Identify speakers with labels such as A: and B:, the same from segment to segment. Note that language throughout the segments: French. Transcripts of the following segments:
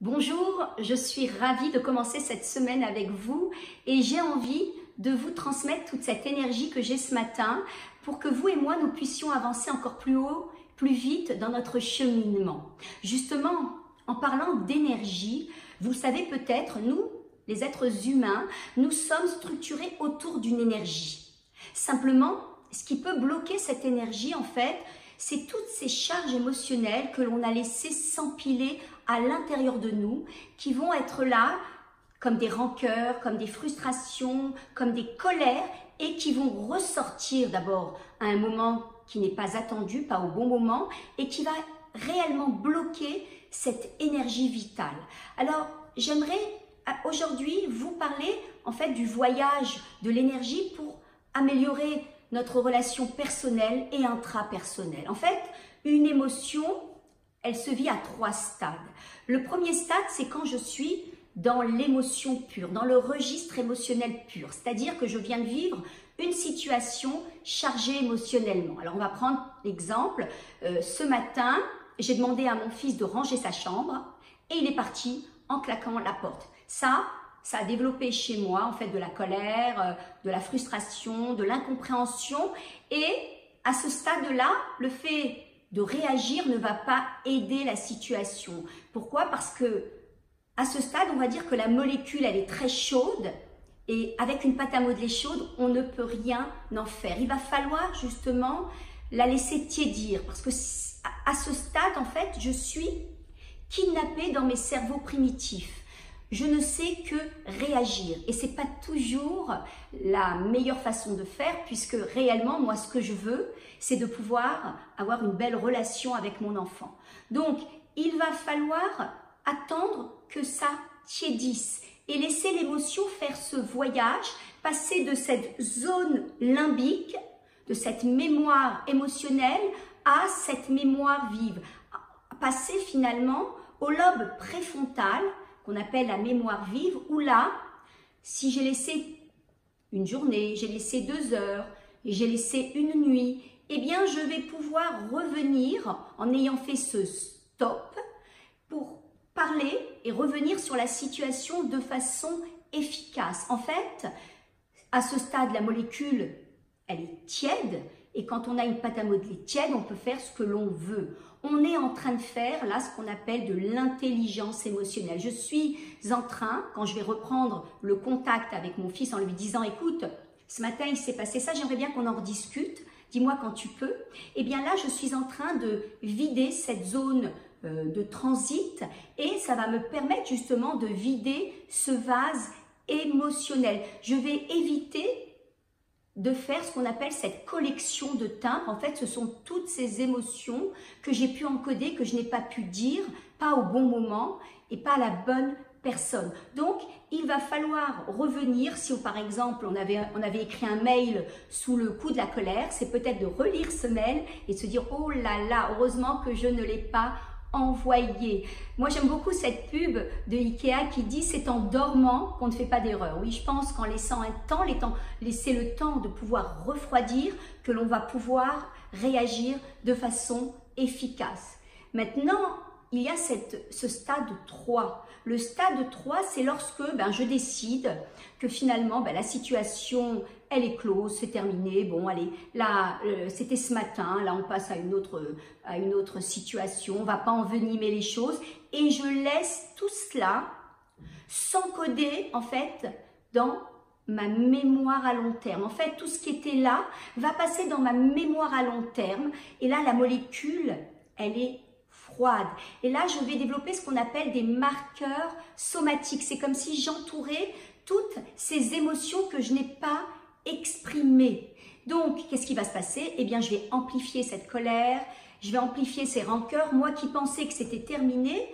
A: Bonjour, je suis ravie de commencer cette semaine avec vous et j'ai envie de vous transmettre toute cette énergie que j'ai ce matin pour que vous et moi nous puissions avancer encore plus haut, plus vite dans notre cheminement. Justement, en parlant d'énergie, vous le savez peut-être, nous, les êtres humains, nous sommes structurés autour d'une énergie. Simplement, ce qui peut bloquer cette énergie en fait, c'est toutes ces charges émotionnelles que l'on a laissées s'empiler à l'intérieur de nous, qui vont être là comme des rancœurs, comme des frustrations, comme des colères, et qui vont ressortir d'abord à un moment qui n'est pas attendu, pas au bon moment, et qui va réellement bloquer cette énergie vitale. Alors, j'aimerais aujourd'hui vous parler en fait du voyage de l'énergie pour améliorer notre relation personnelle et intrapersonnelle. En fait, une émotion, elle se vit à 3 stades. Le premier stade, c'est quand je suis dans l'émotion pure, dans le registre émotionnel pur. C'est-à-dire que je viens de vivre une situation chargée émotionnellement. Alors, on va prendre l'exemple. Ce matin, j'ai demandé à mon fils de ranger sa chambre et il est parti en claquant la porte. Ça a développé chez moi en fait de la colère, de la frustration, de l'incompréhension. Et à ce stade-là, le fait de réagir ne va pas aider la situation. Pourquoi? Parce que à ce stade, on va dire que la molécule, elle est très chaude et avec une pâte à modeler chaude, on ne peut rien en faire. Il va falloir justement la laisser tiédir parce que à ce stade, en fait, je suis kidnappée dans mes cerveaux primitifs. Je ne sais que réagir et c'est pas toujours la meilleure façon de faire puisque réellement, moi, ce que je veux, c'est de pouvoir avoir une belle relation avec mon enfant. Donc, il va falloir attendre que ça tiédisse et laisser l'émotion faire ce voyage, passer de cette zone limbique, de cette mémoire émotionnelle à cette mémoire vive, passer finalement au lobe préfrontal qu'on appelle la mémoire vive, où là, si j'ai laissé une journée, j'ai laissé 2 heures, j'ai laissé une nuit, eh bien, je vais pouvoir revenir en ayant fait ce stop pour parler et revenir sur la situation de façon efficace. En fait, à ce stade, la molécule, elle est tiède et quand on a une pâte à modeler tiède, on peut faire ce que l'on veut. On est en train de faire là ce qu'on appelle de l'intelligence émotionnelle. Je suis en train, quand je vais reprendre le contact avec mon fils en lui disant « Écoute, ce matin il s'est passé ça, j'aimerais bien qu'on en rediscute, dis-moi quand tu peux ». Eh bien là, je suis en train de vider cette zone de transit et ça va me permettre justement de vider ce vase émotionnel. Je vais éviter de faire ce qu'on appelle cette collection de timbres. En fait, ce sont toutes ces émotions que j'ai pu encoder, que je n'ai pas pu dire, pas au bon moment et pas à la bonne personne. Donc, il va falloir revenir, si par exemple on avait écrit un mail sous le coup de la colère, c'est peut-être de relire ce mail et de se dire « Oh là là, heureusement que je ne l'ai pas envoyé ». Moi, j'aime beaucoup cette pub de Ikea qui dit « C'est en dormant qu'on ne fait pas d'erreur ». Oui, je pense qu'en laissant un temps, laisser le temps de pouvoir refroidir, que l'on va pouvoir réagir de façon efficace. Maintenant, il y a ce stade 3. Le stade 3, c'est lorsque je décide que finalement, la situation, elle est close, c'est terminé. Bon, allez, là, c'était ce matin, là, on passe à une autre situation. On ne va pas envenimer les choses. Et je laisse tout cela s'encoder, en fait, dans ma mémoire à long terme. En fait, tout ce qui était là va passer dans ma mémoire à long terme. Et là, la molécule, elle est froide. Et là, je vais développer ce qu'on appelle des marqueurs somatiques. C'est comme si j'entourais toutes ces émotions que je n'ai pas exprimées. Donc, qu'est-ce qui va se passer? Eh bien, je vais amplifier cette colère, je vais amplifier ces rancœurs. Moi qui pensais que c'était terminé,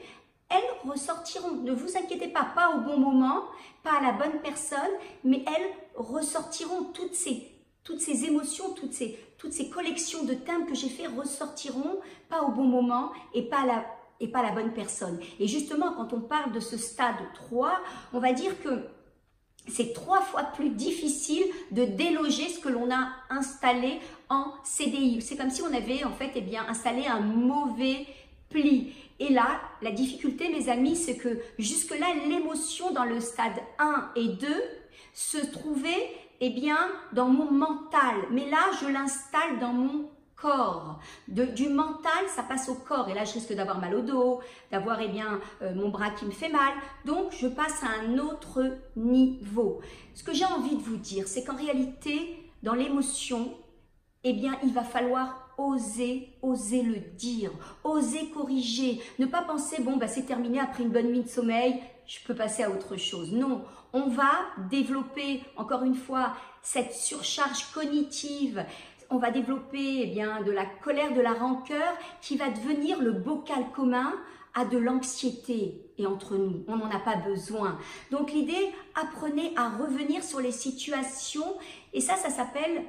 A: elles ressortiront. Ne vous inquiétez pas, pas au bon moment, pas à la bonne personne, mais elles ressortiront toutes ces émotions, toutes ces collections de timbres que j'ai fait ressortiront, pas au bon moment et pas à la bonne personne. Et justement, quand on parle de ce stade 3, on va dire que c'est 3 fois plus difficile de déloger ce que l'on a installé en CDI. C'est comme si on avait en fait installé un mauvais plie. Et là, la difficulté, mes amis, c'est que jusque-là, l'émotion dans le stade 1 et 2 se trouvait, eh bien, dans mon mental. Mais là, je l'installe dans mon corps. Du mental, ça passe au corps. Et là, je risque d'avoir mal au dos, d'avoir, eh bien, mon bras qui me fait mal. Donc, je passe à un autre niveau. Ce que j'ai envie de vous dire, c'est qu'en réalité, dans l'émotion, eh bien, il va falloir oser le dire, oser corriger, ne pas penser, bon, bah, c'est terminé après une bonne nuit de sommeil, je peux passer à autre chose. Non, on va développer, encore une fois, cette surcharge cognitive, on va développer, eh bien, de la colère, de la rancœur, qui va devenir le bocal commun à de l'anxiété. Et entre nous, on n'en a pas besoin. Donc l'idée, apprenez à revenir sur les situations, et ça s'appelle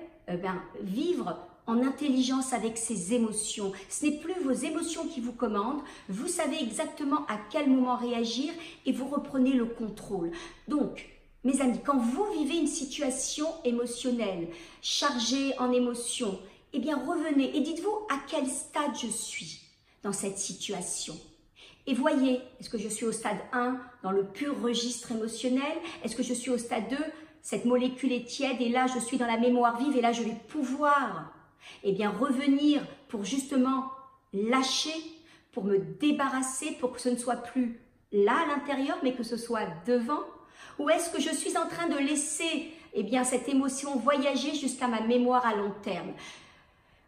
A: vivre en intelligence avec ses émotions. Ce n'est plus vos émotions qui vous commandent, vous savez exactement à quel moment réagir et vous reprenez le contrôle. Donc, mes amis, quand vous vivez une situation émotionnelle, chargée en émotions, eh bien revenez et dites-vous à quel stade je suis dans cette situation. Et voyez, est-ce que je suis au stade 1 dans le pur registre émotionnel? Est-ce que je suis au stade 2? Cette molécule est tiède et là, je suis dans la mémoire vive et là, je vais pouvoir revenir pour justement lâcher, pour me débarrasser, pour que ce ne soit plus là à l'intérieur, mais que ce soit devant. Ou est-ce que je suis en train de laisser cette émotion voyager jusqu'à ma mémoire à long terme?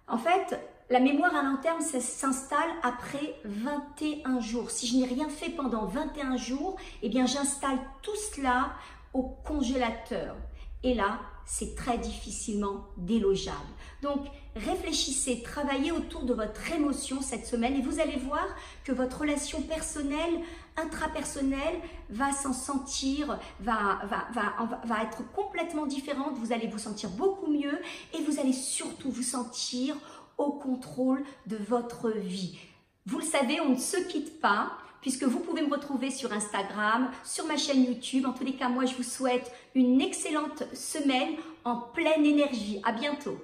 A: En fait, la mémoire à long terme, ça s'installe après 21 jours. Si je n'ai rien fait pendant 21 jours, j'installe tout cela au congélateur. Et là, c'est très difficilement délogeable. Donc, réfléchissez, travaillez autour de votre émotion cette semaine et vous allez voir que votre relation personnelle, intrapersonnelle va s'en sentir, va être complètement différente. Vous allez vous sentir beaucoup mieux et vous allez surtout vous sentir au contrôle de votre vie. Vous le savez, on ne se quitte pas, puisque vous pouvez me retrouver sur Instagram, sur ma chaîne YouTube. En tous les cas, moi, je vous souhaite une excellente semaine en pleine énergie. À bientôt.